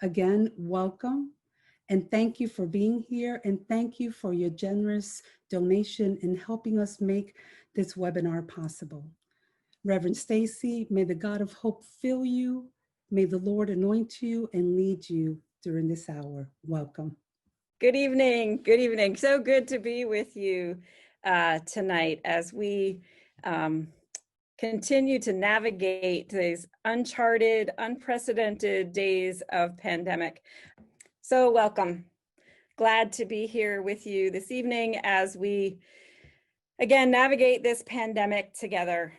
Again, welcome and thank you for being here, and thank you for your generous donation in helping us make this webinar possible. Reverend Stacy, may the God of hope fill you. May the Lord anoint you and lead you during this hour. Welcome. Good evening. Good evening. So good to be with you tonight as we continue to navigate these uncharted, unprecedented days of pandemic. So welcome. Glad to be here with you this evening as we, again, navigate this pandemic together.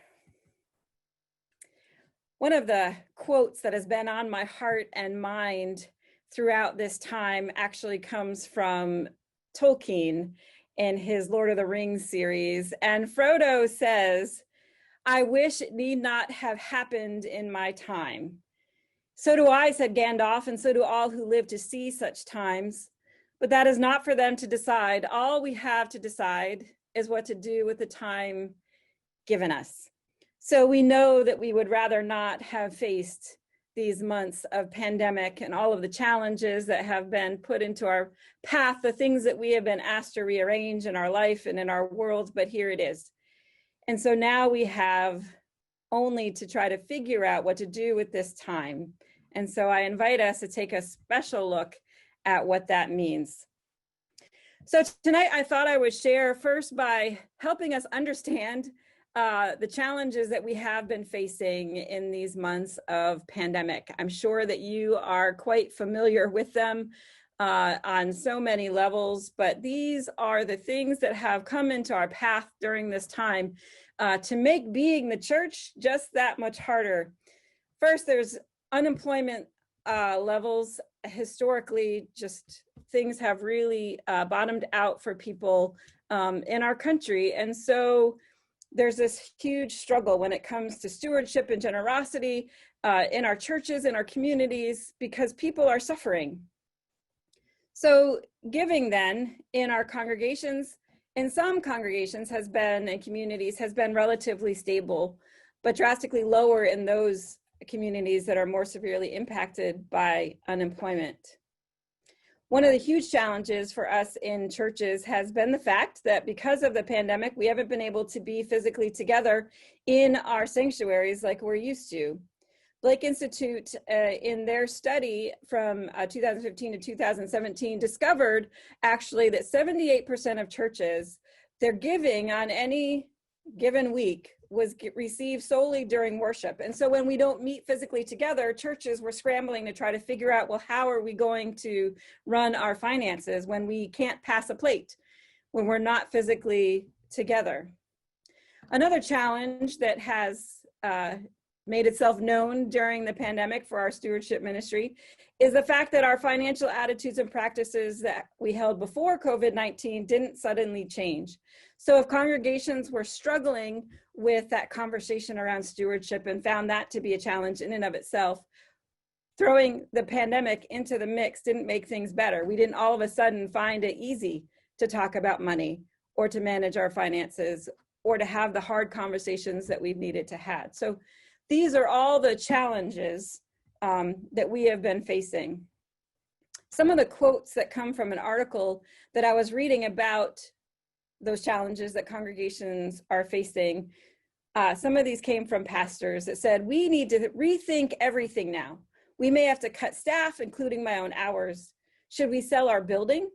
One of the quotes that has been on my heart and mind throughout this time actually comes from Tolkien in his Lord of the Rings series. And Frodo says, "I wish it need not have happened in my time." "So do I," said Gandalf, "and so do all who live to see such times. But that is not for them to decide. All we have to decide is what to do with the time given us." So we know that we would rather not have faced these months of pandemic and all of the challenges that have been put into our path, the things that we have been asked to rearrange in our life and in our world, but here it is. And so now we have only to try to figure out what to do with this time. And so I invite us to take a special look at what that means. So tonight I thought I would share first by helping us understand the challenges that we have been facing in these months of pandemic. I'm sure that you are quite familiar with them on so many levels, but these are the things that have come into our path during this time to make being the church just that much harder. First, there's unemployment levels. Historically, just things have really bottomed out for people in our country. And so there's this huge struggle when it comes to stewardship and generosity in our churches, in our communities, because people are suffering. So giving then in our congregations, in some congregations has been, and communities has been relatively stable, but drastically lower in those communities that are more severely impacted by unemployment. One of the huge challenges for us in churches has been the fact that because of the pandemic, we haven't been able to be physically together in our sanctuaries like we're used to. Blake Institute, in their study from 2015 to 2017, discovered actually that 78% of churches, their giving on any given week was received solely during worship. And so when we don't meet physically together, churches were scrambling to try to figure out, well, how are we going to run our finances when we can't pass a plate, when we're not physically together? Another challenge that has made itself known during the pandemic for our stewardship ministry is the fact that our financial attitudes and practices that we held before COVID-19 didn't suddenly change. So if congregations were struggling with that conversation around stewardship and found that to be a challenge in and of itself, throwing the pandemic into the mix didn't make things better. We didn't all of a sudden find it easy to talk about money or to manage our finances or to have the hard conversations that we've needed to have. So these are all the challenges that we have been facing. Some of the quotes that come from an article that I was reading about those challenges that congregations are facing, some of these came from pastors that said, "We need to rethink everything now. We may have to cut staff, including my own hours. Should we sell our building?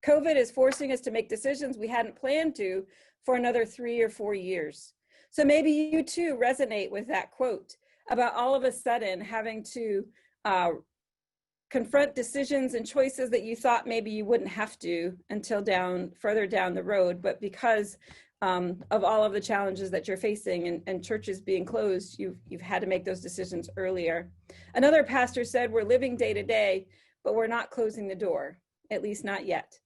COVID is forcing us to make decisions we hadn't planned to for another 3 or 4 years." So maybe you too resonate with that quote about all of a sudden having to confront decisions and choices that you thought maybe you wouldn't have to until further down the road. But because of all of the challenges that you're facing and churches being closed, you've had to make those decisions earlier. Another pastor said, "We're living day to day, but we're not closing the door, at least not yet."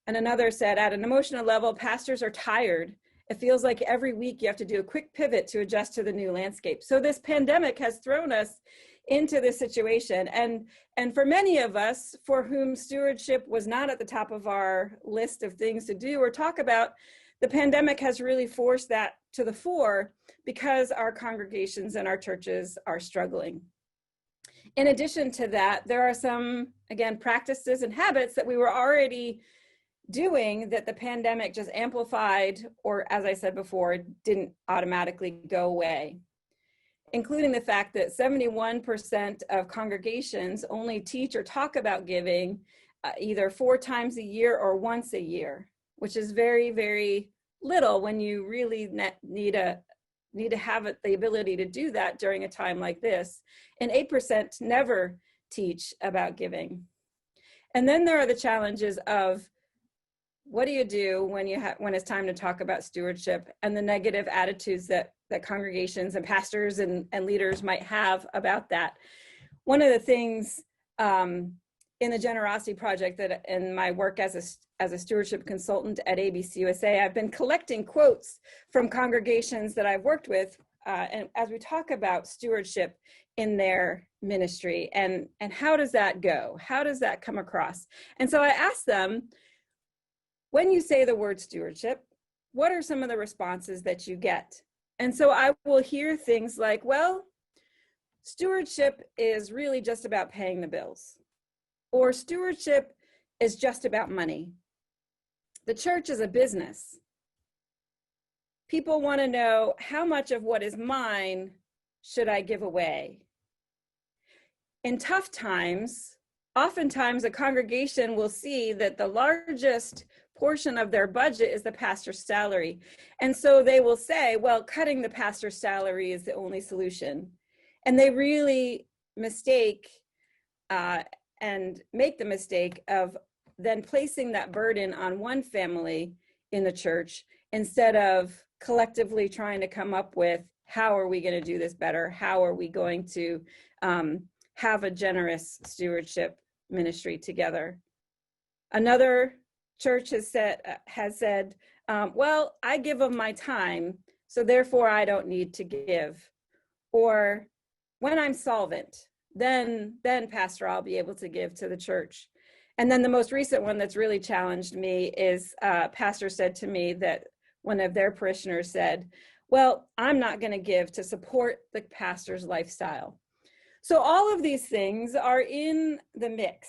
And another said, "At an emotional level, pastors are tired. It feels like every week you have to do a quick pivot to adjust to the new landscape." So this pandemic has thrown us into this situation. And for many of us for whom stewardship was not at the top of our list of things to do or talk about, the pandemic has really forced that to the fore because our congregations and our churches are struggling. In addition to that, there are some, again, practices and habits that we were already doing that the pandemic just amplified, or as I said before, didn't automatically go away, including the fact that 71% of congregations only teach or talk about giving either 4 times a year or once a year, which is very, very little when you really need to have the ability to do that during a time like this. And 8% never teach about giving. And then there are the challenges of what do you do when it's time to talk about stewardship, and the negative attitudes that congregations and pastors and leaders might have about that. One of the things in the Generosity Project that in my work as a stewardship consultant at ABCUSA, I've been collecting quotes from congregations that I've worked with, and as we talk about stewardship in their ministry, and how does that go? How does that come across? And so I asked them, when you say the word stewardship, what are some of the responses that you get? And so I will hear things like, well, stewardship is really just about paying the bills, or stewardship is just about money. The church is a business. People want to know, how much of what is mine should I give away? In tough times, oftentimes a congregation will see that the largest portion of their budget is the pastor's salary. And so they will say, well, cutting the pastor's salary is the only solution. And they really mistake and make the mistake of then placing that burden on one family in the church instead of collectively trying to come up with, how are we going to do this better? How are we going to have a generous stewardship ministry together? Another church has said, well, I give them my time, so therefore I don't need to give. Or when I'm solvent, then pastor, I'll be able to give to the church. And then the most recent one that's really challenged me is pastor said to me that one of their parishioners said, well, I'm not going to give to support the pastor's lifestyle. So all of these things are in the mix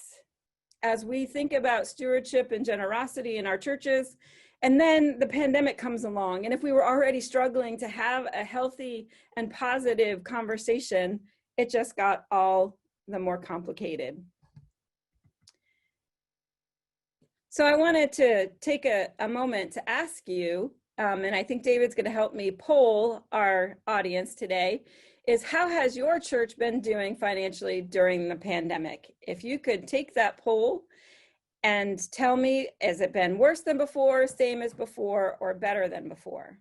as we think about stewardship and generosity in our churches. And then the pandemic comes along. And if we were already struggling to have a healthy and positive conversation, it just got all the more complicated. So I wanted to take a moment to ask you, and I think David's going to help me poll our audience today, is how has your church been doing financially during the pandemic? If you could take that poll and tell me, has it been worse than before, same as before, or better than before?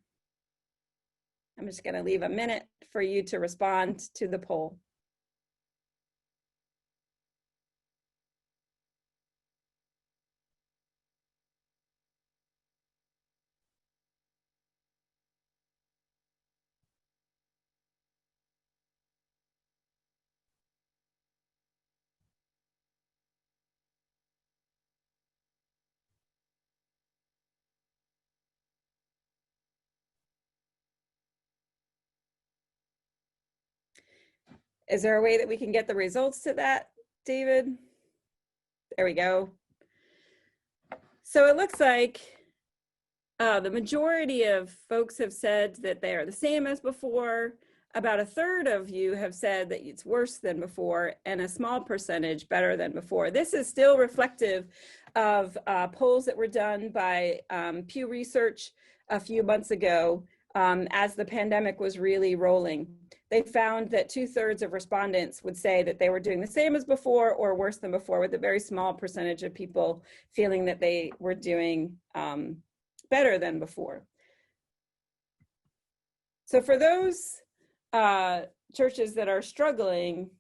I'm just going to leave a minute for you to respond to the poll. Is there a way that we can get the results to that, David? There we go. So it looks like the majority of folks have said that they are the same as before. About a third of you have said that it's worse than before, and a small percentage better than before. This is still reflective of polls that were done by Pew Research a few months ago as the pandemic was really rolling. They found that 2/3 of respondents would say that they were doing the same as before or worse than before, with a very small percentage of people feeling that they were doing better than before. So for those churches that are struggling,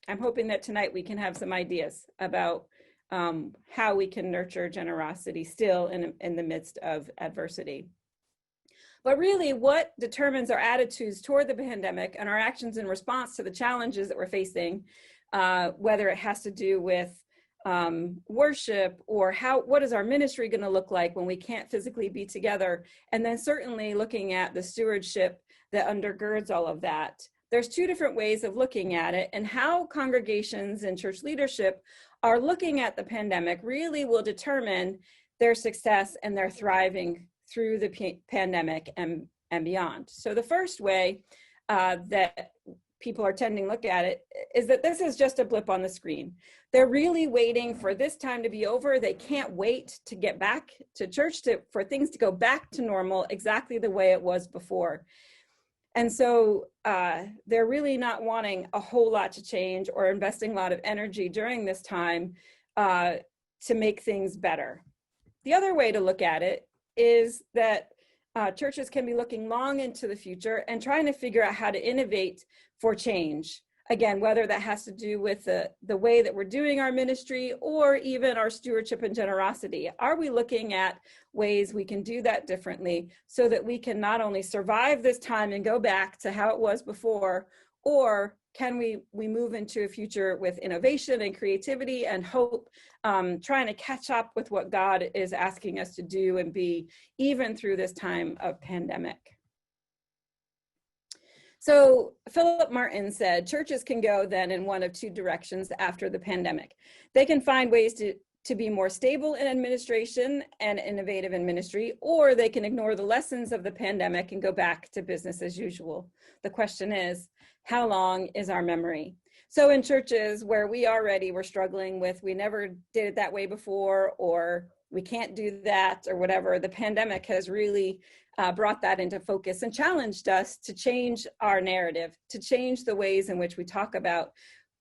I'm hoping that tonight we can have some ideas about how we can nurture generosity still in the midst of adversity. But really, what determines our attitudes toward the pandemic and our actions in response to the challenges that we're facing, whether it has to do with worship or what is our ministry going to look like when we can't physically be together, and then certainly looking at the stewardship that undergirds all of that, there's two different ways of looking at it, and how congregations and church leadership are looking at the pandemic really will determine their success and their thriving through the pandemic and beyond. So the first way that people are tending to look at it is that this is just a blip on the screen. They're really waiting for this time to be over. They can't wait to get back to church, for things to go back to normal exactly the way it was before. And so they're really not wanting a whole lot to change or investing a lot of energy during this time to make things better. The other way to look at it is that churches can be looking long into the future and trying to figure out how to innovate for change. Again, whether that has to do with the way that we're doing our ministry or even our stewardship and generosity. Are we looking at ways we can do that differently so that we can not only survive this time and go back to how it was before, or can we move into a future with innovation and creativity and hope, trying to catch up with what God is asking us to do and be, even through this time of pandemic. So Philip Martin said, churches can go then in one of two directions after the pandemic. They can find ways to be more stable in administration and innovative in ministry, or they can ignore the lessons of the pandemic and go back to business as usual. The question is, how long is our memory? So in churches where we already were struggling with, we never did it that way before, or we can't do that, or whatever, the pandemic has really brought that into focus and challenged us to change our narrative, to change the ways in which we talk about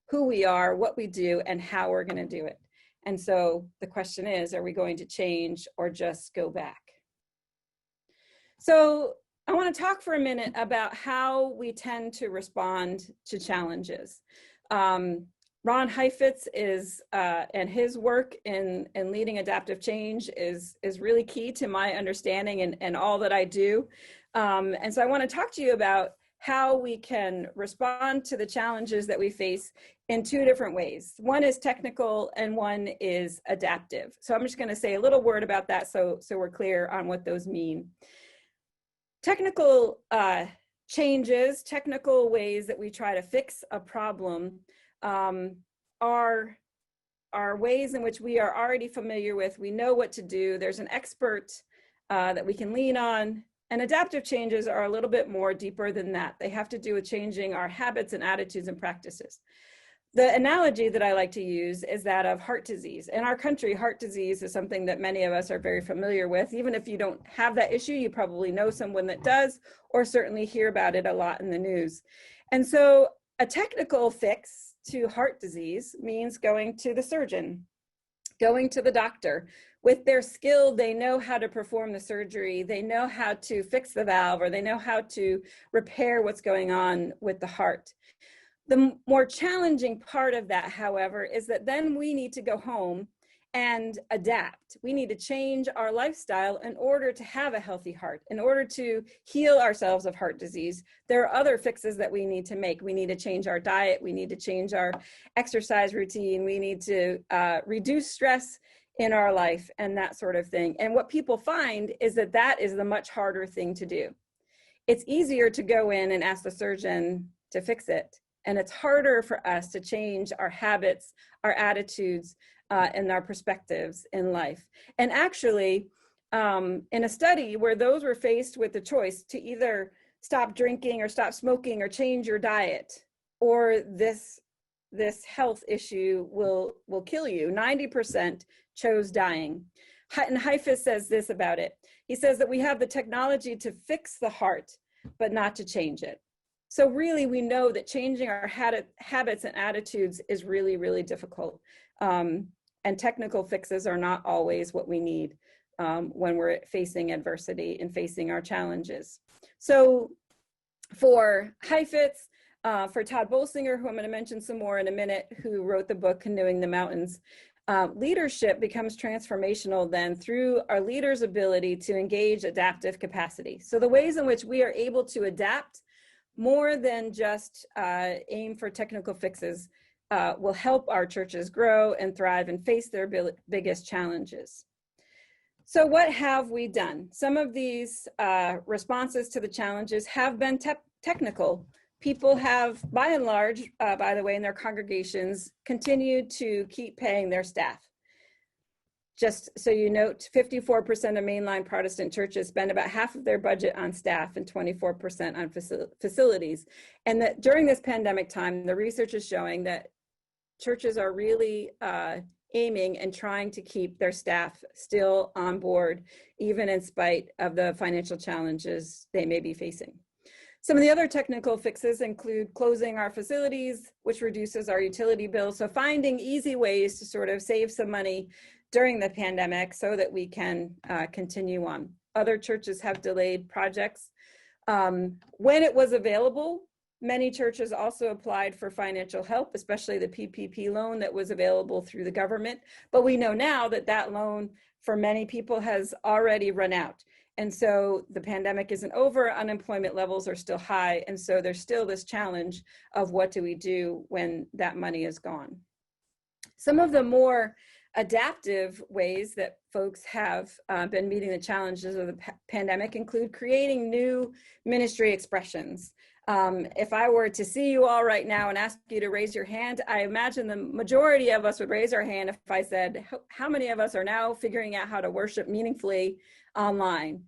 who we are, what we do, and how we're going to do it. And so the question is, are we going to change or just go back? So I want to talk for a minute about how we tend to respond to challenges. Ron Heifetz is, and his work in leading adaptive change is really key to my understanding and all that I do. And so I want to talk to you about how we can respond to the challenges that we face in two different ways. One is technical and one is adaptive. So I'm just going to say a little word about that so we're clear on what those mean. Technical changes, technical ways that we try to fix a problem are ways in which we are already familiar with. We know what to do. There's an expert that we can lean on. And adaptive changes are a little bit more deeper than that. They have to do with changing our habits and attitudes and practices. The analogy that I like to use is that of heart disease. In our country, heart disease is something that many of us are very familiar with. Even if you don't have that issue, you probably know someone that does, or certainly hear about it a lot in the news. And so a technical fix to heart disease means going to the surgeon, going to the doctor. With their skill, they know how to perform the surgery, they know how to fix the valve, or they know how to repair what's going on with the heart. The more challenging part of that, however, is that then we need to go home and adapt. We need to change our lifestyle in order to have a healthy heart, in order to heal ourselves of heart disease. There are other fixes that we need to make. We need to change our diet. We need to change our exercise routine. We need to reduce stress in our life and that sort of thing. And what people find is that that is the much harder thing to do. It's easier to go in and ask the surgeon to fix it. And it's harder for us to change our habits, our attitudes, and our perspectives in life. And actually, in a study where those were faced with the choice to either stop drinking or stop smoking or change your diet, or this health issue will kill you, 90% chose dying. And Heifetz says this about it. He says that we have the technology to fix the heart, but not to change it. So really, we know that changing our habits and attitudes is really, really difficult. And technical fixes are not always what we need when we're facing adversity and facing our challenges. So for Heifetz, for Todd Bolsinger, who I'm going to mention some more in a minute, who wrote the book Canoeing the Mountains, leadership becomes transformational then through our leaders' ability to engage adaptive capacity. So the ways in which we are able to adapt more than just aim for technical fixes will help our churches grow and thrive and face their biggest challenges. So what have we done? Some of these responses to the challenges have been technical. people have, by and large, by the way, in their congregations, continued to keep paying their staff. Just so you note, 54% of mainline Protestant churches spend about half of their budget on staff and 24% on facilities. And that during this pandemic time, the research is showing that churches are really aiming and trying to keep their staff still on board, even in spite of the financial challenges they may be facing. Some of the other technical fixes include closing our facilities, which reduces our utility bills. So finding easy ways to sort of save some money during the pandemic so that we can continue on. Other churches have delayed projects. When it was available, many churches also applied for financial help, especially the PPP loan that was available through the government. But we know now that that loan for many people has already run out. And so the pandemic isn't over, unemployment levels are still high. And so there's still this challenge of what do we do when that money is gone. Some of the more adaptive ways that folks have been meeting the challenges of the pandemic include creating new ministry expressions. If I were to see you all right now and ask you to raise your hand, I imagine the majority of us would raise our hand if I said, how many of us are now figuring out how to worship meaningfully online?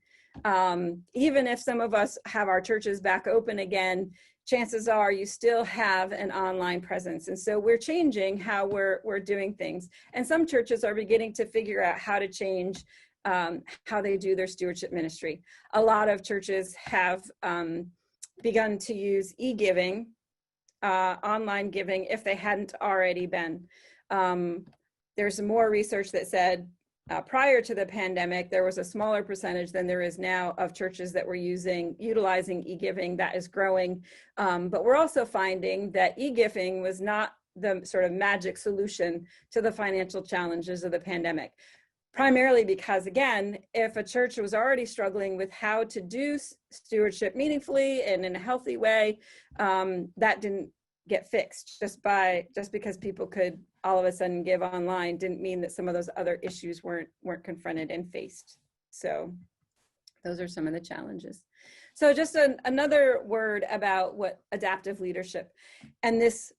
Even if some of us have our churches back open again, chances are you still have an online presence. And so we're changing how we're doing things. And some churches are beginning to figure out how to change how they do their stewardship ministry. A lot of churches have begun to use e-giving, online giving, if they hadn't already been. There's more research that said prior to the pandemic, there was a smaller percentage than there is now of churches that were utilizing e-giving. That is growing. But we're also finding that e-giving was not the sort of magic solution to the financial challenges of the pandemic. Primarily because, again, if a church was already struggling with how to do stewardship meaningfully and in a healthy way, that didn't get fixed just because people could all of a sudden give online didn't mean that some of those other issues weren't confronted and faced. So those are some of the challenges. So just another word about what adaptive leadership and this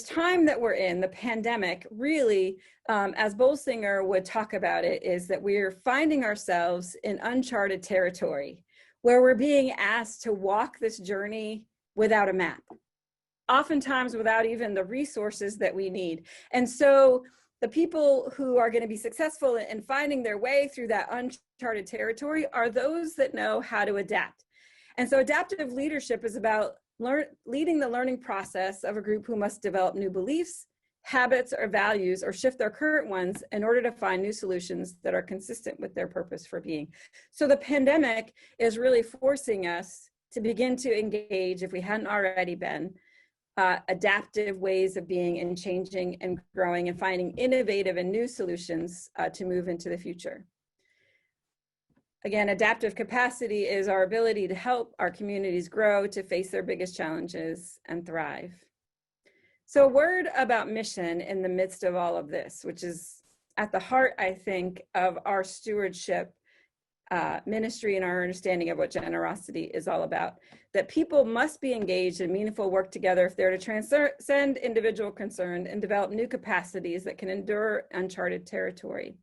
time that we're in, the pandemic, really, as Bolsinger would talk about it, is that we're finding ourselves in uncharted territory where we're being asked to walk this journey without a map, oftentimes without even the resources that we need. And so the people who are going to be successful in finding their way through that uncharted territory are those that know how to adapt. And so adaptive leadership is about leading the learning process of a group who must develop new beliefs, habits, or values, or shift their current ones in order to find new solutions that are consistent with their purpose for being. So the pandemic is really forcing us to begin to engage, if we hadn't already been, adaptive ways of being and changing and growing and finding innovative and new solutions to move into the future. Again, adaptive capacity is our ability to help our communities grow, to face their biggest challenges and thrive. So a word about mission in the midst of all of this, which is at the heart, I think, of our stewardship ministry and our understanding of what generosity is all about. That people must be engaged in meaningful work together if they're to transcend individual concern and develop new capacities that can endure uncharted territory.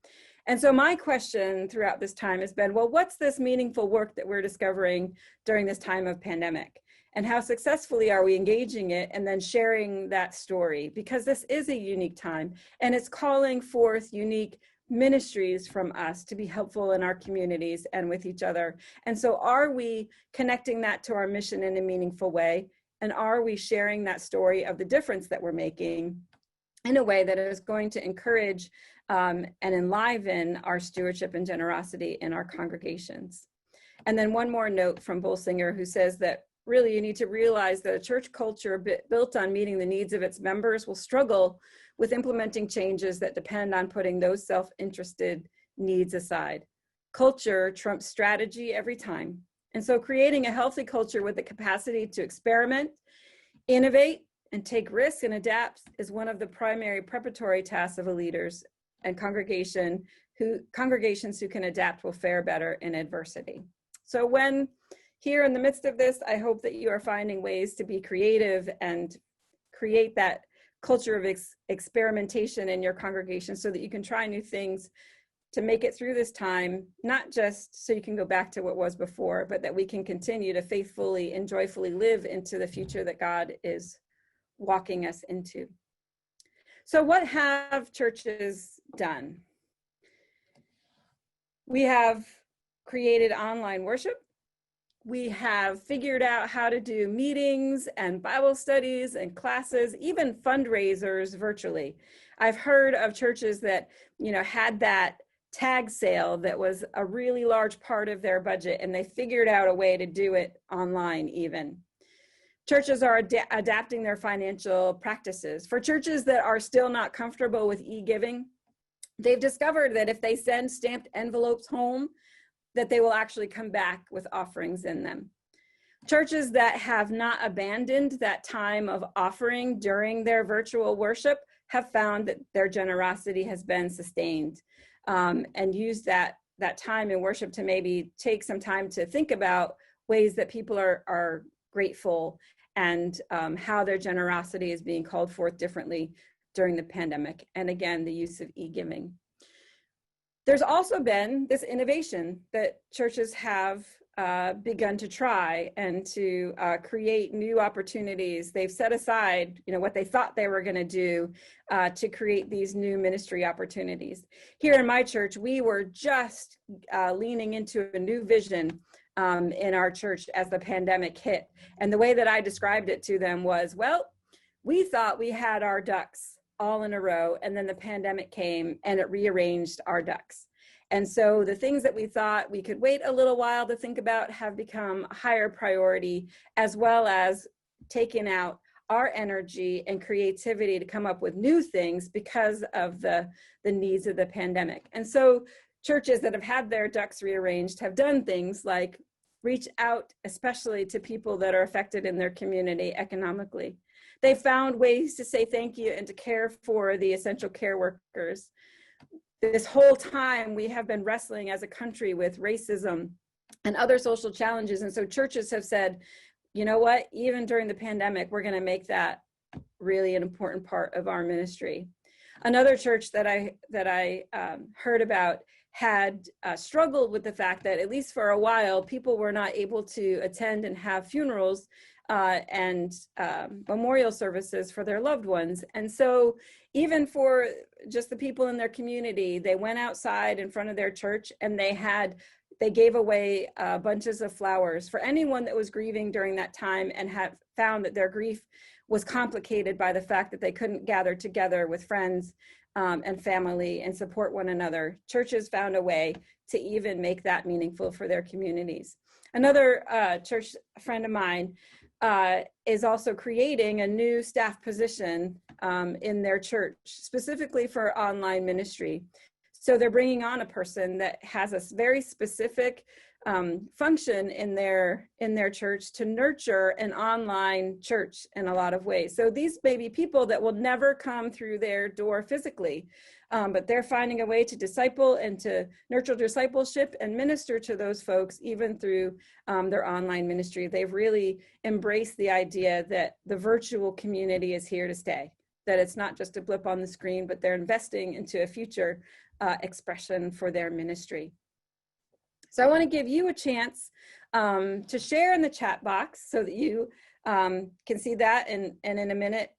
And so my question throughout this time has been, well, what's this meaningful work that we're discovering during this time of pandemic? And how successfully are we engaging it and then sharing that story? Because this is a unique time and it's calling forth unique ministries from us to be helpful in our communities and with each other. And so are we connecting that to our mission in a meaningful way? And are we sharing that story of the difference that we're making in a way that is going to encourage and enliven our stewardship and generosity in our congregations? And then one more note from Bolsinger, who says that really you need to realize that a church culture built on meeting the needs of its members will struggle with implementing changes that depend on putting those self-interested needs aside. Culture trumps strategy every time. And so creating a healthy culture with the capacity to experiment, innovate, and take risks and adapt is one of the primary preparatory tasks of a leaders and congregations who can adapt will fare better in adversity. So when here in the midst of this, I hope that you are finding ways to be creative and create that culture of experimentation in your congregation so that you can try new things to make it through this time, not just so you can go back to what was before, but that we can continue to faithfully and joyfully live into the future that God is walking us into. So what have churches done? We have created online worship. We have figured out how to do meetings and Bible studies and classes, even fundraisers virtually. I've heard of churches that, had that tag sale that was a really large part of their budget, and they figured out a way to do it online even. Churches are adapting their financial practices. For churches that are still not comfortable with e-giving, they've discovered that if they send stamped envelopes home, that they will actually come back with offerings in them. Churches that have not abandoned that time of offering during their virtual worship have found that their generosity has been sustained, and used that time in worship to maybe take some time to think about ways that people are grateful and how their generosity is being called forth differently during the pandemic. And again, the use of e-giving. There's also been this innovation that churches have begun to try and to create new opportunities. They've set aside, what they thought they were going to do to create these new ministry opportunities. Here in my church, we were just leaning into a new vision in our church as the pandemic hit. And the way that I described it to them was, well, we thought we had our ducks all in a row, and then the pandemic came and it rearranged our ducks. And so the things that we thought we could wait a little while to think about have become a higher priority, as well as taking out our energy and creativity to come up with new things because of the needs of the pandemic. And so churches that have had their ducks rearranged have done things like reach out, especially to people that are affected in their community economically. They found ways to say thank you and to care for the essential care workers. This whole time we have been wrestling as a country with racism and other social challenges. And so churches have said, you know what, even during the pandemic, we're going to make that really an important part of our ministry. Another church that I heard about had struggled with the fact that, at least for a while, people were not able to attend and have funerals and memorial services for their loved ones. And so even for just the people in their community, they went outside in front of their church and they gave away bunches of flowers for anyone that was grieving during that time and had found that their grief was complicated by the fact that they couldn't gather together with friends and family and support one another. Churches found a way to even make that meaningful for their communities. Another church friend of mine is also creating a new staff position in their church, specifically for online ministry. So they're bringing on a person that has a very specific function in their church to nurture an online church in a lot of ways. So these may be people that will never come through their door physically, but they're finding a way to disciple and to nurture discipleship and minister to those folks even through their online ministry. They've really embraced the idea that the virtual community is here to stay, that it's not just a blip on the screen, but they're investing into a future expression for their ministry. So I want to give you a chance to share in the chat box so that you can see that. And in a minute,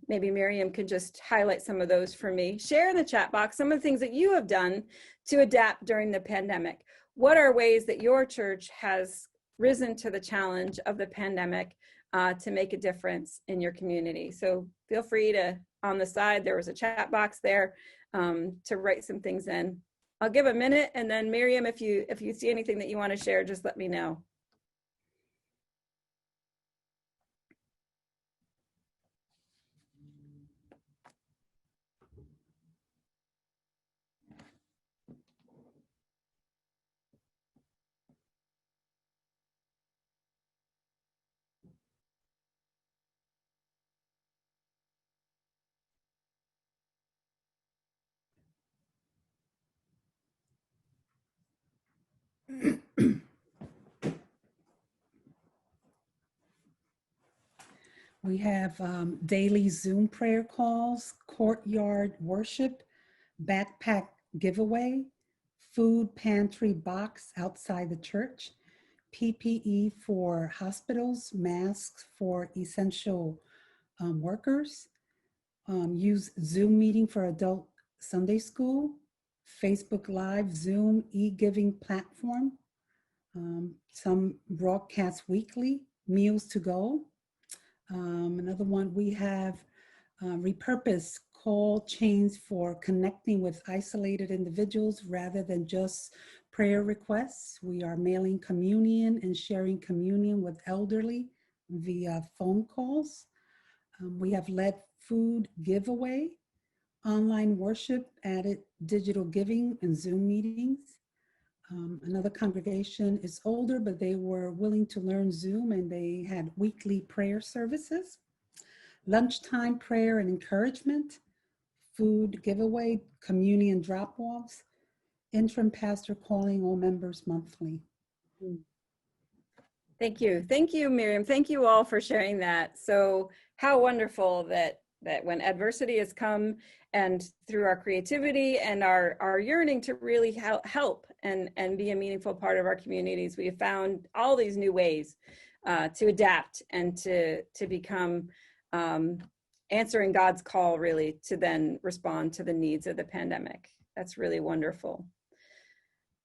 maybe Miriam can just highlight some of those for me. Share in the chat box some of the things that you have done to adapt during the pandemic. What are ways that your church has risen to the challenge of the pandemic to make a difference in your community? So feel free to, on the side, there was a chat box there to write some things in. I'll give a minute, and then Miriam, if you see anything that you want to share, just let me know. We have daily Zoom prayer calls, courtyard worship, backpack giveaway, food pantry box outside the church, PPE for hospitals, masks for essential workers, use Zoom meeting for adult Sunday school, Facebook Live, Zoom, e-giving platform, some broadcast weekly, meals to go. Another one, we have repurpose call chains for connecting with isolated individuals rather than just prayer requests. We are mailing communion and sharing communion with elderly via phone calls. We have led food giveaway, online worship, added digital giving and Zoom meetings. Another congregation is older, but they were willing to learn Zoom and they had weekly prayer services. Lunchtime prayer and encouragement, food giveaway, communion drop-offs, interim pastor calling all members monthly. Thank you. Thank you, Miriam. Thank you all for sharing that. So how wonderful that when adversity has come and through our creativity and our yearning to really help and be a meaningful part of our communities, we have found all these new ways to adapt and to become answering God's call, really, to then respond to the needs of the pandemic. That's really wonderful.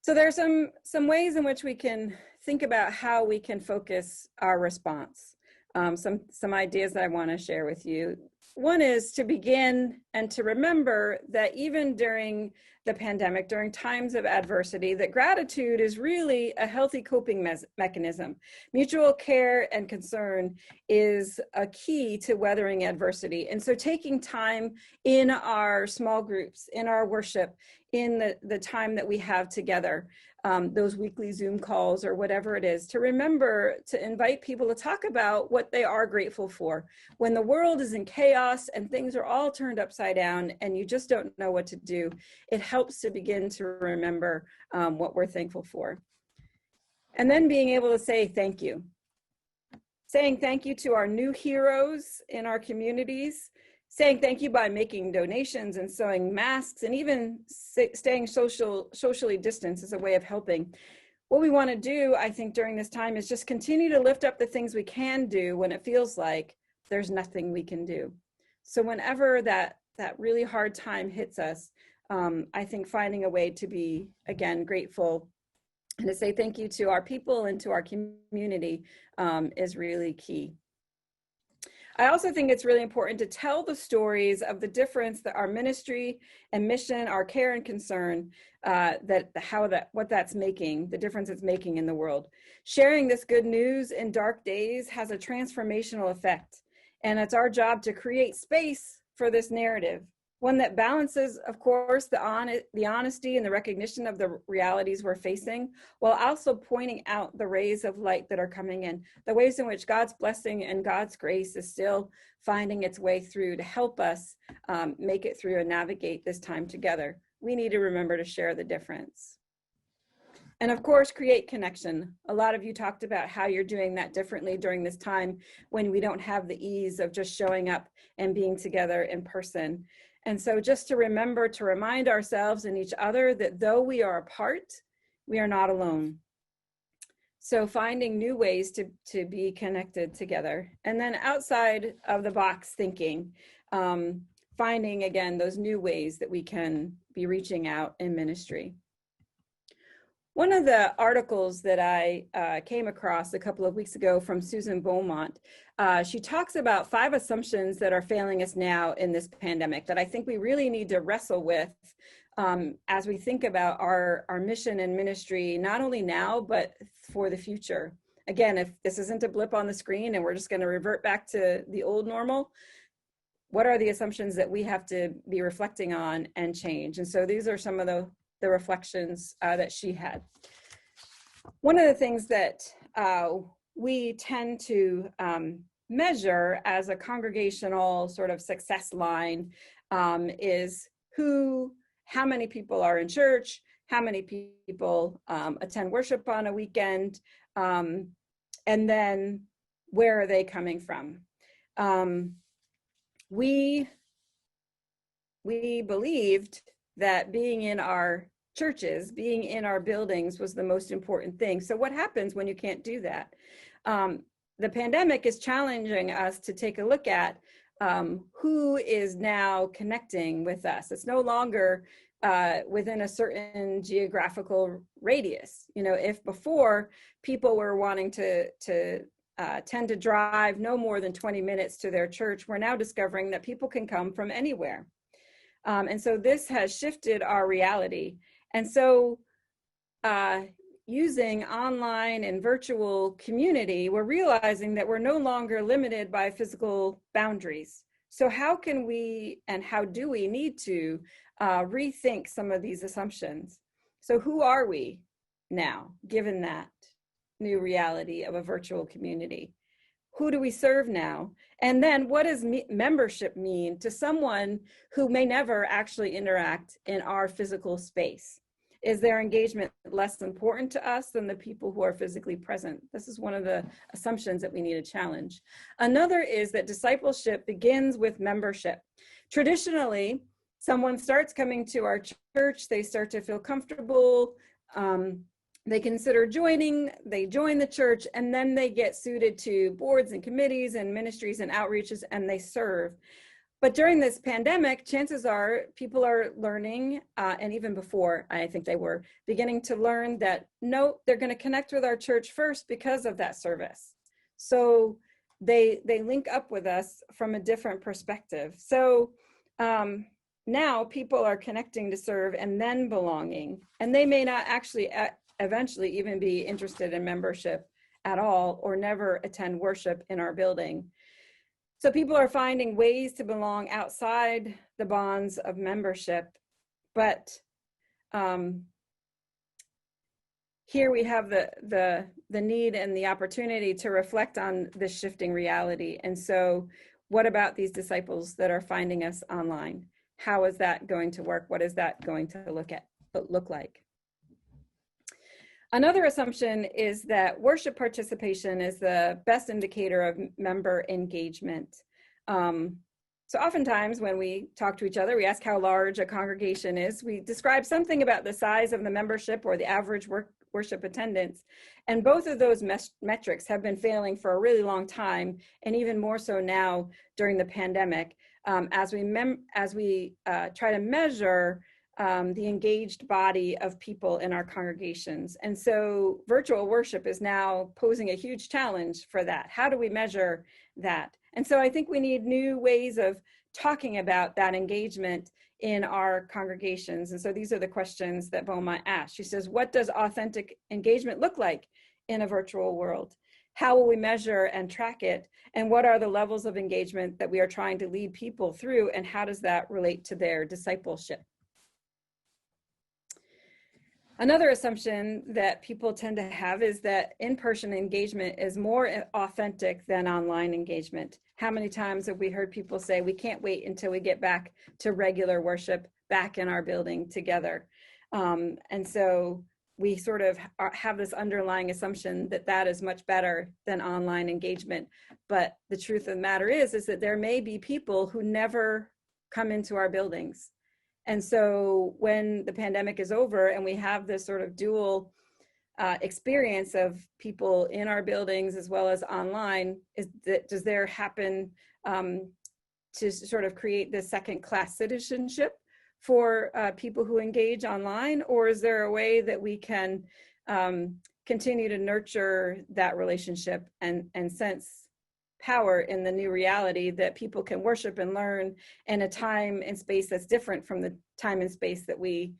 So there's some ways in which we can think about how we can focus our response. Some ideas that I want to share with you. One is to begin and to remember that even during the pandemic, during times of adversity, that gratitude is really a healthy coping mechanism. Mutual care and concern is a key to weathering adversity. And so taking time in our small groups, in our worship, in the time that we have together, those weekly Zoom calls or whatever it is, to remember to invite people to talk about what they are grateful for. When the world is in chaos and things are all turned upside down and you just don't know what to do, it helps to begin to remember what we're thankful for. And then being able to say thank you. Saying thank you to our new heroes in our communities, saying thank you by making donations and sewing masks and even staying socially distanced as a way of helping. What we want to do, I think, during this time is just continue to lift up the things we can do when it feels like there's nothing we can do. So whenever that really hard time hits us, I think finding a way to be, again, grateful and to say thank you to our people and to our community is really key. I also think it's really important to tell the stories of the difference that our ministry and mission, our care and concern, what that's making, the difference it's making in the world. Sharing this good news in dark days has a transformational effect, and it's our job to create space for this narrative, one that balances, of course, the honesty and the recognition of the realities we're facing, while also pointing out the rays of light that are coming in, the ways in which God's blessing and God's grace is still finding its way through to help us make it through and navigate this time together. We need to remember to share the difference. And of course, create connection. A lot of you talked about how you're doing that differently during this time when we don't have the ease of just showing up and being together in person. And so just to remember to remind ourselves and each other that though we are apart, we are not alone. So finding new ways to be connected together. And then outside of the box thinking, finding, again, those new ways that we can be reaching out in ministry. One of the articles that I came across a couple of weeks ago from Susan Beaumont, she talks about 5 assumptions that are failing us now in this pandemic that I think we really need to wrestle with as we think about our mission and ministry, not only now, but for the future. Again, if this isn't a blip on the screen and we're just going to revert back to the old normal, what are the assumptions that we have to be reflecting on and change? And so these are some of the reflections that she had. One of the things that we tend to measure as a congregational sort of success line is how many people are in church, how many people attend worship on a weekend, and then where are they coming from? we believed that being in our churches, being in our buildings was the most important thing. So what happens when you can't do that? The pandemic is challenging us to take a look at who is now connecting with us. It's no longer within a certain geographical radius. You know, if before people were wanting to tend to drive no more than 20 minutes to their church, we're now discovering that people can come from anywhere. And so this has shifted our reality. And so using online and virtual community, we're realizing that we're no longer limited by physical boundaries. So how can we, and how do we need to rethink some of these assumptions? So who are we now, given that new reality of a virtual community? Who do we serve now? And then what does membership mean to someone who may never actually interact in our physical space? Is their engagement less important to us than the people who are physically present? This is one of the assumptions that we need to challenge. Another is that discipleship begins with membership. Traditionally, someone starts coming to our church, they start to feel comfortable, they consider joining, they join the church, and then they get suited to boards and committees and ministries and outreaches, and they serve. But during this pandemic, chances are people are learning, and even before, I think they were beginning to learn that, no, they're going to connect with our church first because of that service. So they link up with us from a different perspective. So now people are connecting to serve and then belonging, and they may not actually eventually even be interested in membership at all, or never attend worship in our building. So people are finding ways to belong outside the bonds of membership. But here we have the need and the opportunity to reflect on this shifting reality. And so what about these disciples that are finding us online? How is that going to work? What is that going to look like? Another assumption is that worship participation is the best indicator of member engagement. So oftentimes when we talk to each other, we ask how large a congregation is. We describe something about the size of the membership or the average worship attendance. And both of those metrics have been failing for a really long time, and even more so now during the pandemic, as we try to measure the engaged body of people in our congregations. And so virtual worship is now posing a huge challenge for that. How do we measure that? And so I think we need new ways of talking about that engagement in our congregations. And so these are the questions that Boma asked. She says, what does authentic engagement look like in a virtual world? How will we measure and track it? And what are the levels of engagement that we are trying to lead people through? And how does that relate to their discipleship? Another assumption that people tend to have is that in-person engagement is more authentic than online engagement. How many times have we heard people say, we can't wait until we get back to regular worship back in our building together? And so we sort of have this underlying assumption that that is much better than online engagement. But the truth of the matter is that there may be people who never come into our buildings. And so when the pandemic is over and we have this sort of dual experience of people in our buildings as well as online, does there happen to sort of create this second-class citizenship for people who engage online? Or is there a way that we can continue to nurture that relationship and sense power in the new reality that people can worship and learn in a time and space that's different from the time and space that we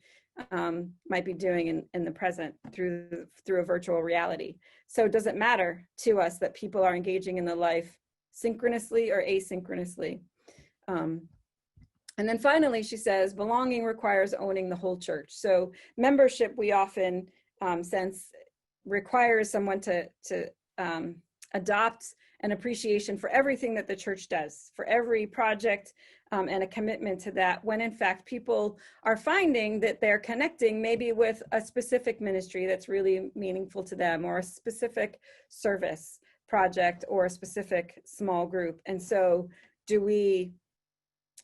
might be doing in the present through a virtual reality? So does it matter to us that people are engaging in the life synchronously or asynchronously? And then finally, she says, belonging requires owning the whole church. So membership, we often sense, requires someone to adopt an appreciation for everything that the church does, for every project, and a commitment to that, when in fact people are finding that they're connecting maybe with a specific ministry that's really meaningful to them, or a specific service project or a specific small group. And so do we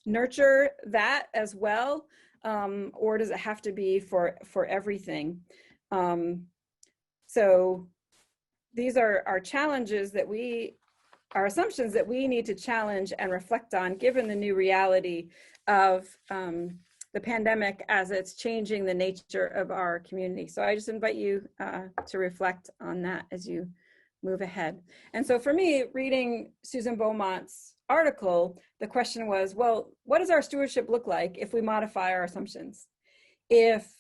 nurture that as well? Or does it have to be for everything? So these are our challenges that our assumptions that we need to challenge and reflect on, given the new reality of the pandemic as it's changing the nature of our community. So I just invite you to reflect on that as you move ahead. And so for me, reading Susan Beaumont's article, the question was, well, what does our stewardship look like if we modify our assumptions? If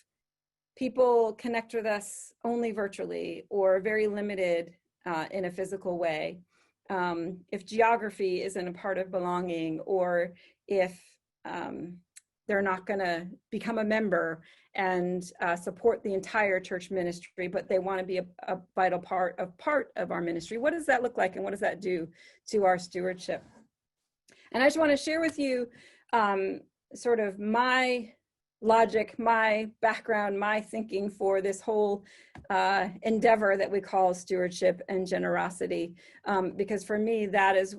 people connect with us only virtually or very limited in a physical way, if geography isn't a part of belonging, or if they're not going to become a member and support the entire church ministry, but they want to be a vital part of our ministry. What does that look like, and what does that do to our stewardship? And I just want to share with you sort of my logic, my background, my thinking for this whole endeavor that we call stewardship and generosity, because for me, that is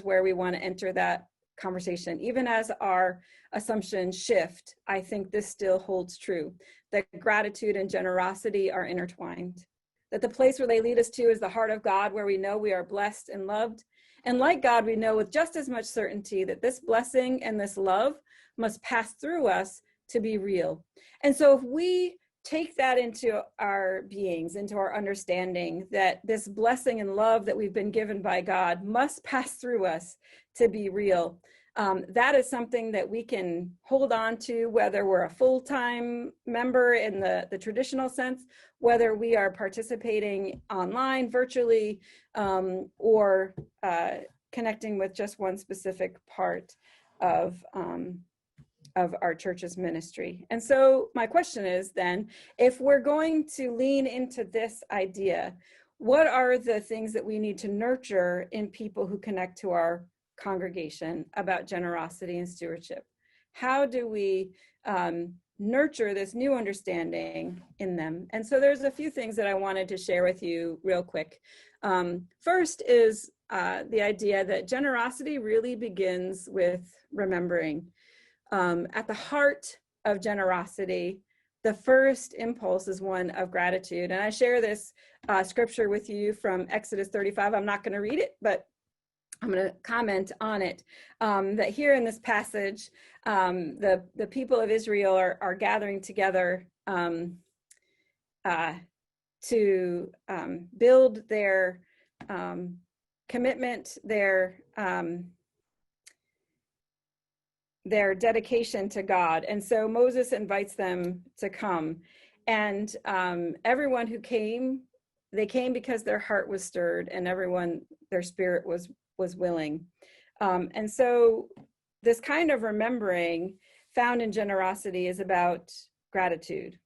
where we want to enter that conversation. Even as our assumptions shift, I think this still holds true, that gratitude and generosity are intertwined, that the place where they lead us to is the heart of God, where we know we are blessed and loved. And like God, we know with just as much certainty that this blessing and this love must pass through us to be real. And so if we take that into our beings, into our understanding that this blessing and love that we've been given by God must pass through us to be real, that is something that we can hold on to, whether we're a full-time member in the traditional sense, whether we are participating online, virtually, or connecting with just one specific part of our church's ministry. And so my question is then, if we're going to lean into this idea, what are the things that we need to nurture in people who connect to our congregation about generosity and stewardship? How do we nurture this new understanding in them? And so there's a few things that I wanted to share with you real quick. First is the idea that generosity really begins with remembering. At the heart of generosity, the first impulse is one of gratitude. And I share this scripture with you from Exodus 35. I'm not going to read it, but I'm going to comment on it. That here in this passage, the people of Israel are gathering together to build their commitment, their dedication to God. And so Moses invites them to come. And everyone who came, they came because their heart was stirred, and their spirit was willing. And so this kind of remembering found in generosity is about gratitude.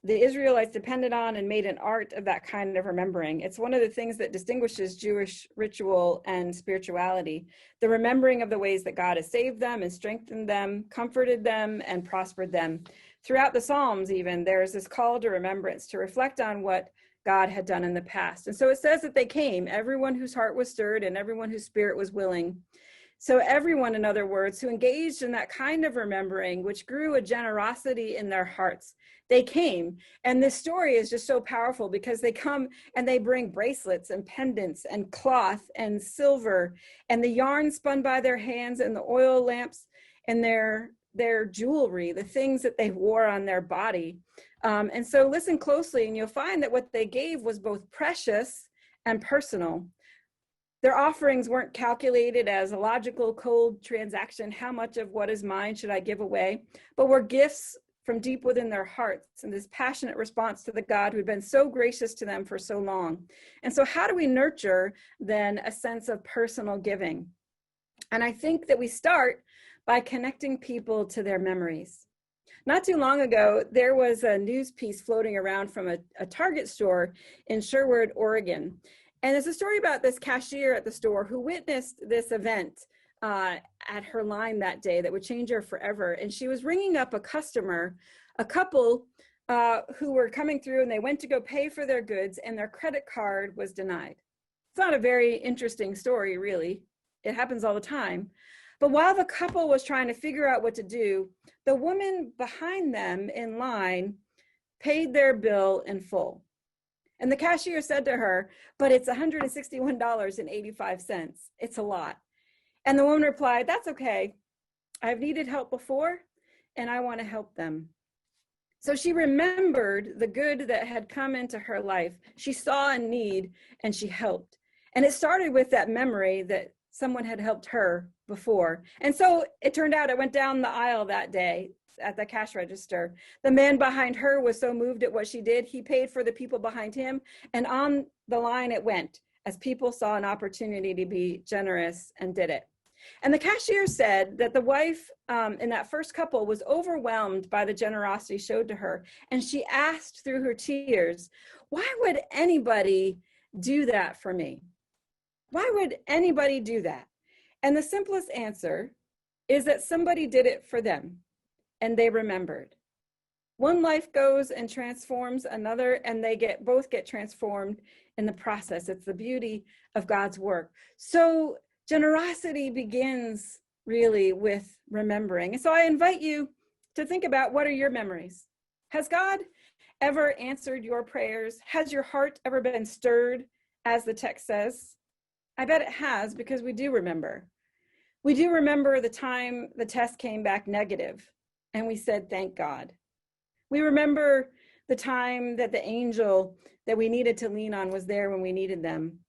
The Israelites depended on and made an art of that kind of remembering. It's one of the things that distinguishes Jewish ritual and spirituality, the remembering of the ways that God has saved them and strengthened them, comforted them, and prospered them. Throughout the Psalms, even, there's this call to remembrance, to reflect on what God had done in the past. And so it says that they came, everyone whose heart was stirred and everyone whose spirit was willing. So everyone, in other words, who engaged in that kind of remembering, which grew a generosity in their hearts, they came. And this story is just so powerful because they come and they bring bracelets and pendants and cloth and silver and the yarn spun by their hands and the oil lamps and their jewelry, the things that they wore on their body. And so listen closely and you'll find that what they gave was both precious and personal. Their offerings weren't calculated as a logical, cold transaction. How much of what is mine should I give away? But were gifts from deep within their hearts and this passionate response to the God who had been so gracious to them for so long. And so how do we nurture then a sense of personal giving? And I think that we start by connecting people to their memories. Not too long ago, there was a news piece floating around from a Target store in Sherwood, Oregon. And there's a story about this cashier at the store who witnessed this event at her line that day that would change her forever. And she was ringing up a customer, a couple who were coming through, and they went to go pay for their goods, and their credit card was denied. It's not a very interesting story, really. It happens all the time. But while the couple was trying to figure out what to do, the woman behind them in line paid their bill in full. And the cashier said to her, "But it's $161.85. It's a lot." And the woman replied, "That's okay. I've needed help before, and I want to help them." So she remembered the good that had come into her life. She saw a need and she helped. And it started with that memory that someone had helped her before. And so it turned out, it went down the aisle that day at the cash register. The man behind her was so moved at what she did, he paid for the people behind him. And on the line it went, as people saw an opportunity to be generous and did it. And the cashier said that the wife in that first couple was overwhelmed by the generosity showed to her. And she asked through her tears, "Why would anybody do that for me? Why would anybody do that?" And the simplest answer is that somebody did it for them and they remembered. One life goes and transforms another, and they both get transformed in the process. It's the beauty of God's work. So generosity begins really with remembering. And so I invite you to think about, what are your memories? Has God ever answered your prayers? Has your heart ever been stirred, as the text says? I bet it has, because we do remember. We do remember the time the test came back negative and we said, "Thank God." We remember the time that the angel that we needed to lean on was there when we needed them.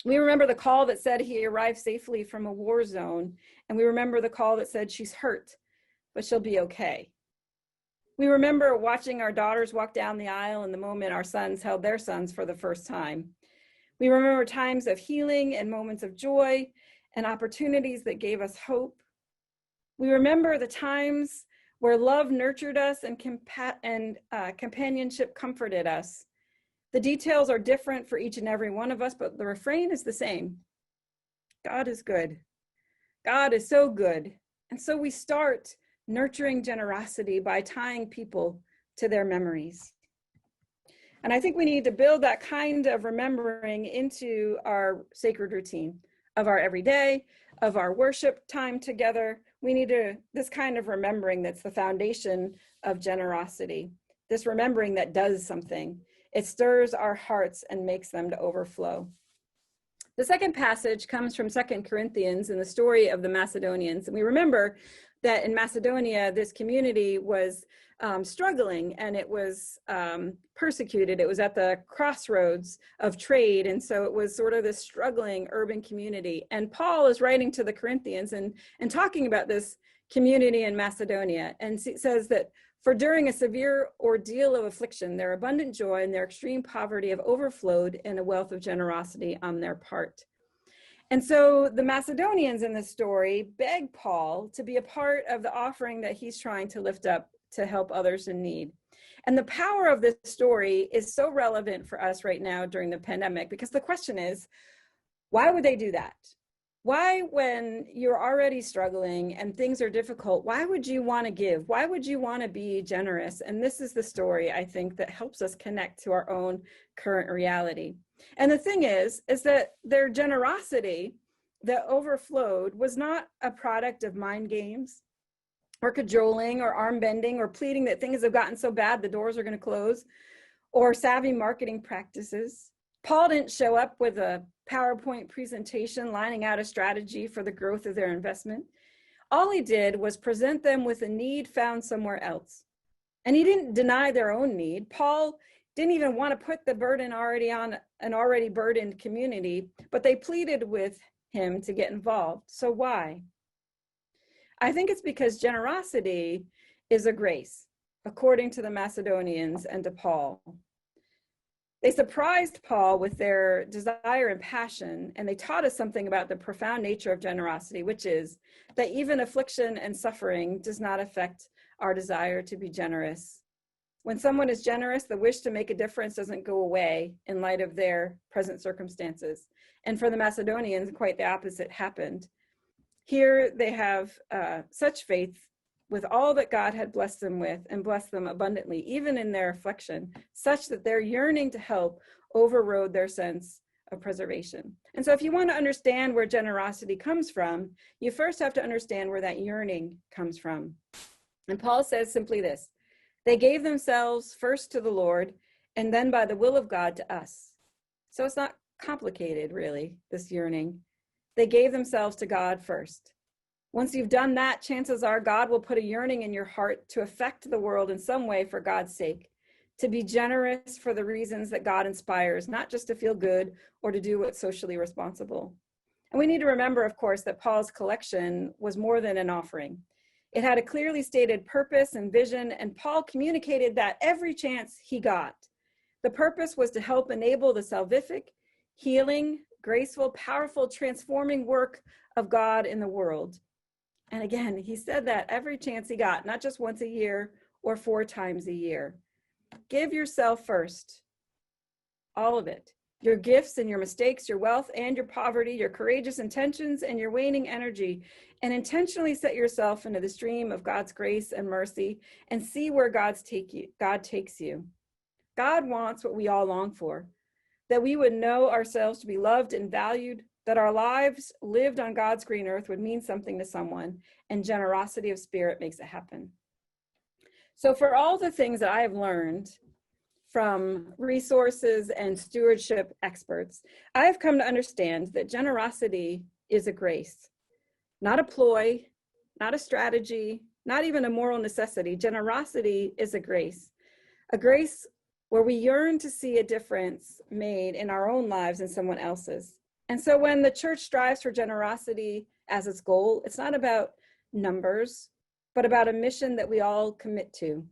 We remember the call that said he arrived safely from a war zone, and we remember the call that said she's hurt, but she'll be okay. We remember watching our daughters walk down the aisle in the moment our sons held their sons for the first time. We remember times of healing and moments of joy and opportunities that gave us hope. We remember the times where love nurtured us and companionship comforted us. The details are different for each and every one of us, but the refrain is the same. God is good. God is so good. And so we start nurturing generosity by tying people to their memories. And I think we need to build that kind of remembering into our sacred routine of our everyday, of our worship time together. We need this kind of remembering that's the foundation of generosity. This remembering that does something. It stirs our hearts and makes them to overflow. The second passage comes from 2 Corinthians in the story of the Macedonians. And we remember that in Macedonia, this community was struggling, and it was persecuted. It was at the crossroads of trade. And so it was sort of this struggling urban community. And Paul is writing to the Corinthians and talking about this community in Macedonia. And says that, "For during a severe ordeal of affliction, their abundant joy and their extreme poverty have overflowed in a wealth of generosity on their part." And so the Macedonians in this story beg Paul to be a part of the offering that he's trying to lift up to help others in need. And the power of this story is so relevant for us right now during the pandemic, because the question is, why would they do that? Why, when you're already struggling and things are difficult, why would you want to give? Why would you want to be generous? And this is the story, I think, that helps us connect to our own current reality. And the thing is that their generosity that overflowed was not a product of mind games or cajoling or arm bending or pleading that things have gotten so bad the doors are going to close, or savvy marketing practices. Paul didn't show up with a PowerPoint presentation lining out a strategy for the growth of their investment. All he did was present them with a need found somewhere else. And he didn't deny their own need. Paul didn't even want to put the burden already on an already burdened community, but they pleaded with him to get involved. So why? I think it's because generosity is a grace, according to the Macedonians and to Paul. They surprised Paul with their desire and passion, and they taught us something about the profound nature of generosity, which is that even affliction and suffering does not affect our desire to be generous. When someone is generous, the wish to make a difference doesn't go away in light of their present circumstances. And for the Macedonians, quite the opposite happened. Here they have such faith with all that God had blessed them with, and blessed them abundantly, even in their affliction, such that their yearning to help overrode their sense of preservation. And so if you want to understand where generosity comes from, you first have to understand where that yearning comes from. And Paul says simply this: they gave themselves first to the Lord, and then by the will of God to us. So it's not complicated, really, this yearning. They gave themselves to God first. Once you've done that, chances are God will put a yearning in your heart to affect the world in some way for God's sake, to be generous for the reasons that God inspires, not just to feel good or to do what's socially responsible. And we need to remember, of course, that Paul's collection was more than an offering. It had a clearly stated purpose and vision, and Paul communicated that every chance he got. The purpose was to help enable the salvific, healing, graceful, powerful, transforming work of God in the world. And again, he said that every chance he got, not just once a year or 4 times a year. Give yourself first, all of it. Your gifts and your mistakes, your wealth and your poverty, your courageous intentions and your waning energy, and intentionally set yourself into the stream of God's grace and mercy and see where God takes you. God wants what we all long for, that we would know ourselves to be loved and valued, that our lives lived on God's green earth would mean something to someone, and generosity of spirit makes it happen. So for all the things that I have learned from resources and stewardship experts, I have come to understand that generosity is a grace, not a ploy, not a strategy, not even a moral necessity. Generosity is a grace where we yearn to see a difference made in our own lives and someone else's. And so when the church strives for generosity as its goal, it's not about numbers, but about a mission that we all commit to,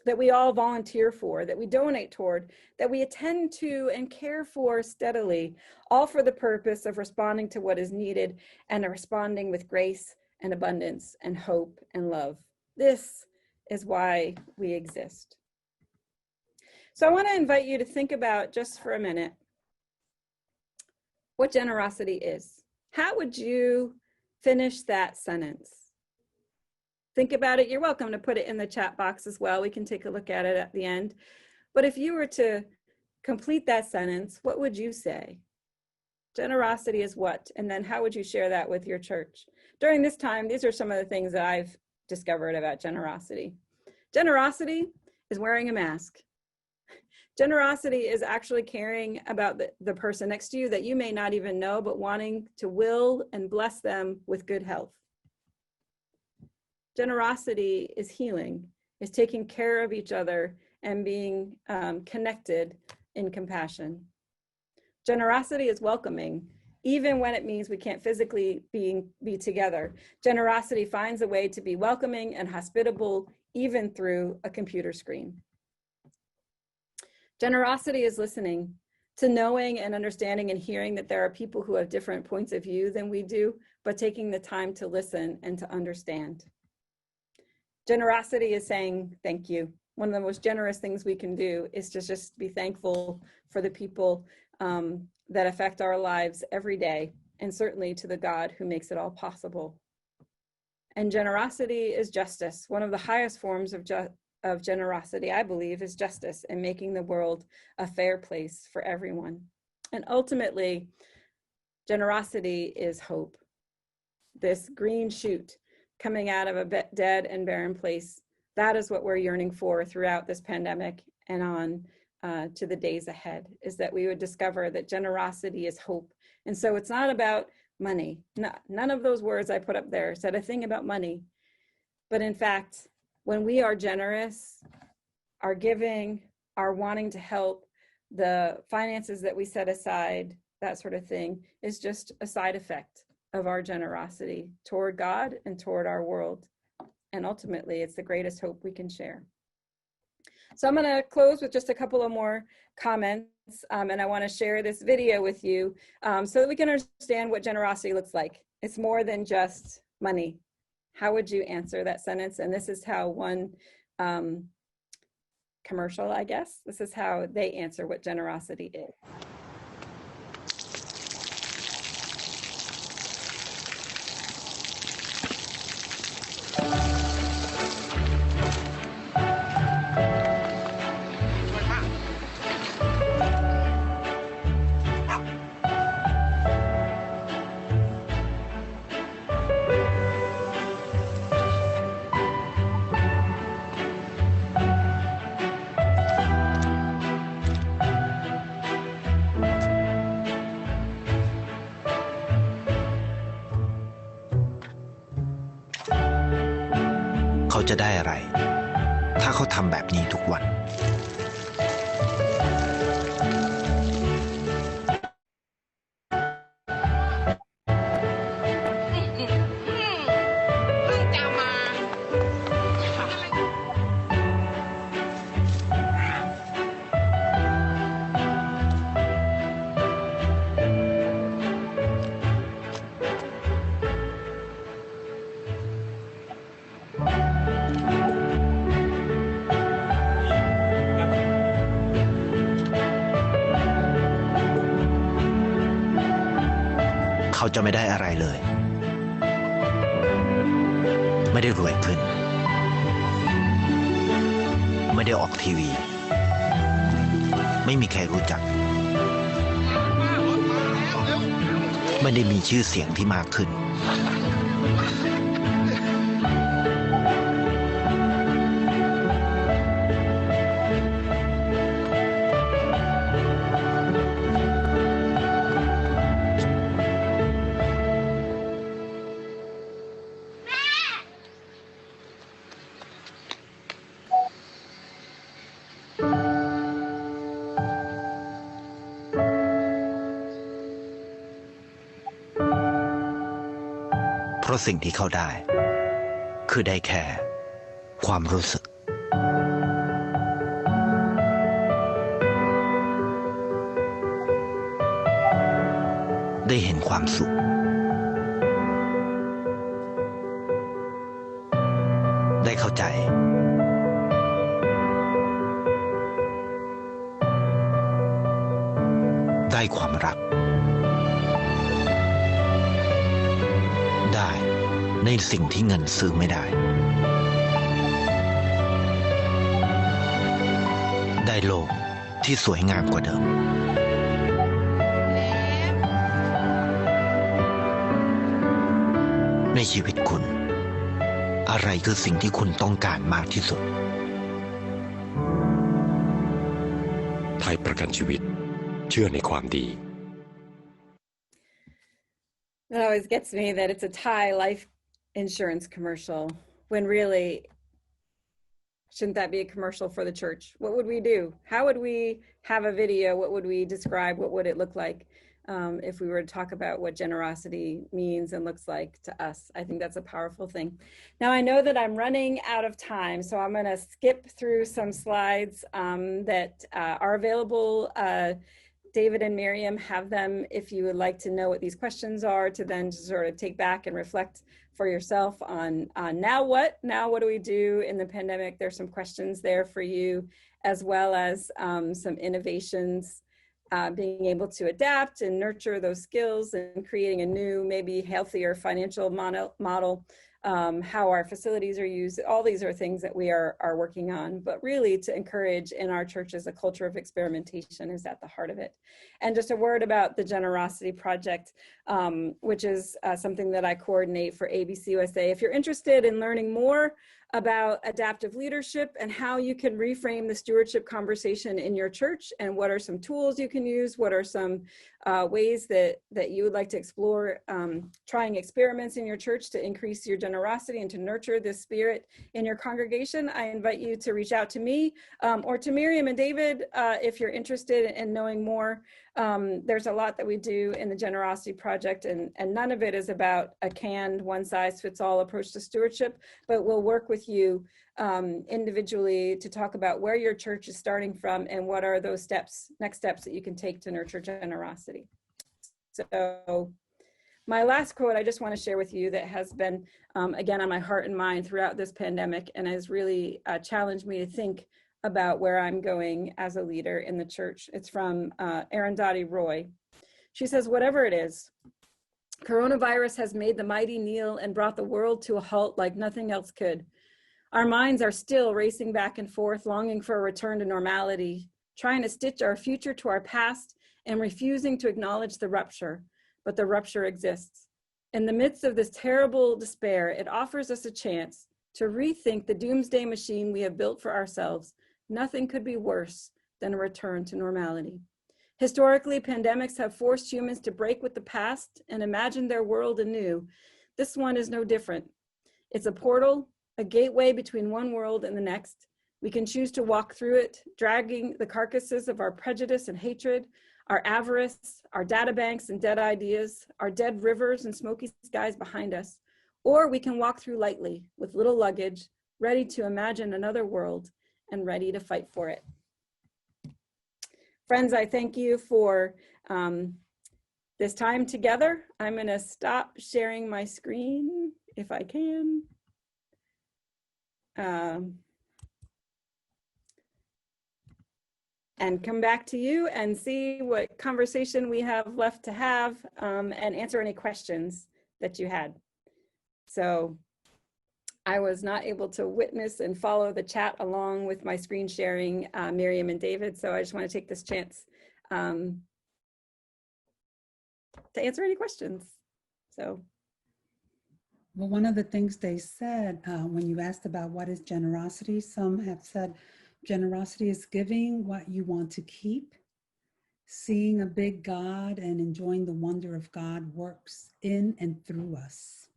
that we all volunteer for, that we donate toward, that we attend to and care for steadily, all for the purpose of responding to what is needed and responding with grace and abundance and hope and love. This is why we exist. So I want to invite you to think about, just for a minute, what generosity is. How would you finish that sentence? Think about it. You're welcome to put it in the chat box as well. We can take a look at it at the end. But if you were to complete that sentence, what would you say? Generosity is what? And then how would you share that with your church? During this time, these are some of the things that I've discovered about generosity. Generosity is wearing a mask. Generosity is actually caring about the person next to you that you may not even know, but wanting to will and bless them with good health. Generosity is healing, is taking care of each other and being connected in compassion. Generosity is welcoming, even when it means we can't physically be together. Generosity finds a way to be welcoming and hospitable, even through a computer screen. Generosity is listening, to knowing and understanding and hearing that there are people who have different points of view than we do, but taking the time to listen and to understand. Generosity is saying thank you. One of the most generous things we can do is to just be thankful for the people that affect our lives every day, and certainly to the God who makes it all possible. And generosity is justice. One of the highest forms of generosity, I believe, is justice and making the world a fair place for everyone. And ultimately, generosity is hope. This green shoot coming out of a dead and barren place, that is what we're yearning for throughout this pandemic and on to the days ahead, is that we would discover that generosity is hope. And so it's not about money. None of those words I put up there said a thing about money. But in fact, when we are generous, our giving, our wanting to help, the finances that we set aside, that sort of thing, is just a side effect of our generosity toward God and toward our world. And ultimately, it's the greatest hope we can share. So I'm going to close with just a couple of more comments, and I want to share this video with you so that we can understand what generosity looks like. It's more than just money. How would you answer that sentence? And this is how one commercial, I guess, this is how they answer what generosity is. จะได้อะไรถ้าเขาทำแบบนี้ทุกวันเขาจะไม่ได้อะไรเลยไม่ได้รวยขึ้นไม่ได้ออกทีวีไม่มีใครรู้จักไม่ได้มีชื่อเสียงที่มากขึ้นเพราะสิ่งที่เขาได้คือได้แค่ความรู้สึกได้เห็นความสุขได้เข้าใจได้ความรักได้ในสิ่งที่เงินซื้อไม่ได้ได้โลกที่สวยงามกว่าเดิมในชีวิตคุณอะไรคือสิ่งที่คุณต้องการมากที่สุดไทยประกันชีวิตเชื่อในความดี It always gets me that it's a Thai life insurance commercial when really, shouldn't that be a commercial for the church? What would we do? How would we have a video? What would we describe? What would it look like if we were to talk about what generosity means and looks like to us? I think that's a powerful thing. Now, I know that I'm running out of time, so I'm going to skip through some slides that are available. David and Miriam have them if you would like to know what these questions are, to then just sort of take back and reflect for yourself on now what do we do in the pandemic. There's some questions there for you, as well as some innovations, being able to adapt and nurture those skills and creating a new, maybe healthier financial model, how our facilities are used. All these are things that we are working on, but really to encourage in our churches a culture of experimentation is at the heart of it. And just a word about the Generosity Project, which is something that I coordinate for ABCUSA. If you're interested in learning more about adaptive leadership and how you can reframe the stewardship conversation in your church, and what are some tools you can use, what are some ways that you would like to explore trying experiments in your church to increase your generosity and to nurture this spirit in your congregation, I invite you to reach out to me or to Miriam and David if you're interested in knowing more. There's a lot that we do in the Generosity Project, and none of it is about a canned one-size-fits-all approach to stewardship, but we'll work with you individually to talk about where your church is starting from and what are those next steps that you can take to nurture generosity. So my last quote I just want to share with you that has been, again, on my heart and mind throughout this pandemic, and has really challenged me to think about where I'm going as a leader in the church. It's from Arundhati Roy. She says, "Whatever it is, coronavirus has made the mighty kneel and brought the world to a halt like nothing else could. Our minds are still racing back and forth, longing for a return to normality, trying to stitch our future to our past and refusing to acknowledge the rupture. But the rupture exists. In the midst of this terrible despair, it offers us a chance to rethink the doomsday machine we have built for ourselves. Nothing could be worse than a return to normality. Historically, pandemics have forced humans to break with the past and imagine their world anew. This one is no different. It's a portal a gateway between one world and the next. We can choose to walk through it, dragging the carcasses of our prejudice and hatred, our avarice, our data banks and dead ideas, our dead rivers and smoky skies behind us. Or we can walk through lightly with little luggage, ready to imagine another world and ready to fight for it. Friends, I thank you for this time together. I'm going to stop sharing my screen if I can. And come back to you and see what conversation we have left to have, and answer any questions that you had. So I was not able to witness and follow the chat along with my screen sharing, Miriam and David. So I just want to take this chance to answer any questions. So. Well, one of the things they said when you asked about what is generosity, some have said generosity is giving what you want to keep. Seeing a big God and enjoying the wonder of God works in and through us.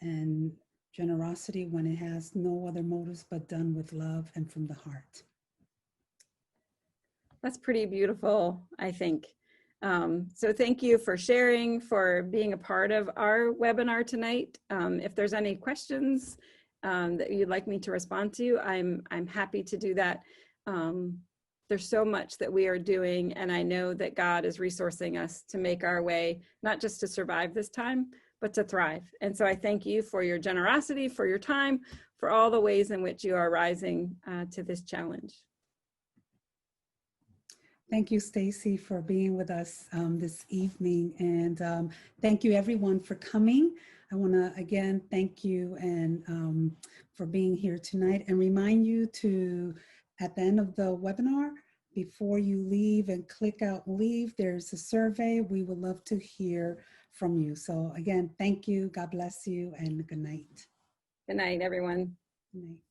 And generosity when it has no other motives but done with love and from the heart. That's pretty beautiful, I think. So thank you for sharing, for being a part of our webinar tonight. If there's any questions that you'd like me to respond to, I'm happy to do that. There's so much that we are doing, and I know that God is resourcing us to make our way, not just to survive this time, but to thrive. And so I thank you for your generosity, for your time, for all the ways in which you are rising to this challenge. Thank you, Stacy, for being with us this evening. And thank you, everyone, for coming. I want to, again, thank you and for being here tonight, and remind you to, at the end of the webinar, before you leave and click out leave, there's a survey. We would love to hear from you. So again, thank you. God bless you, and good night. Good night, everyone. Good night.